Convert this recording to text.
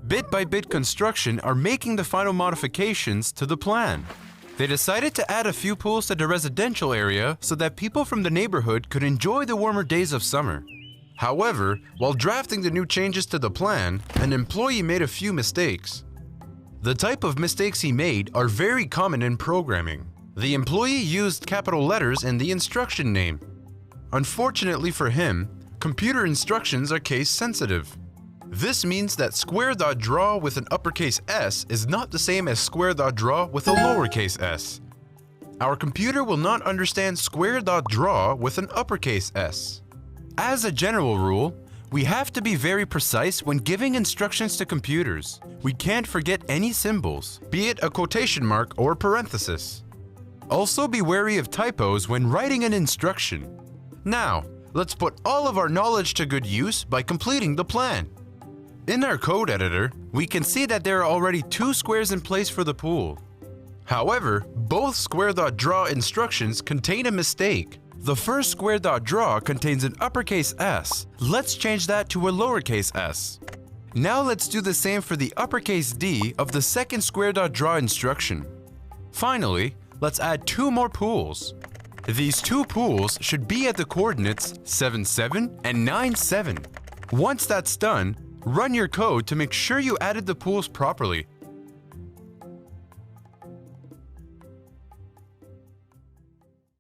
Bit-by-bit construction are making the final modifications to the plan. They decided to add a few pools to the residential area so that people from the neighborhood could enjoy the warmer days of summer. However, while drafting the new changes to the plan, an employee made a few mistakes. The type of mistakes he made are very common in programming. The employee used capital letters in the instruction name. Unfortunately for him, computer instructions are case sensitive. This means that square.draw with an uppercase S is not the same as square.draw with a lowercase s. Our computer will not understand square.draw with an uppercase s. As a general rule, we have to be very precise when giving instructions to computers. We can't forget any symbols, be it a quotation mark or parenthesis. Also be wary of typos when writing an instruction. Now, let's put all of our knowledge to good use by completing the plan. In our code editor, we can see that there are already 2 squares in place for the pool. However, both square.draw instructions contain a mistake. The first square.draw contains an uppercase s. Let's change that to a lowercase s. Now let's do the same for the uppercase D of the second square.draw instruction. Finally, let's add 2 more pools. These 2 pools should be at the coordinates 7, 7 and 9, 7. Once that's done, run your code to make sure you added the pools properly.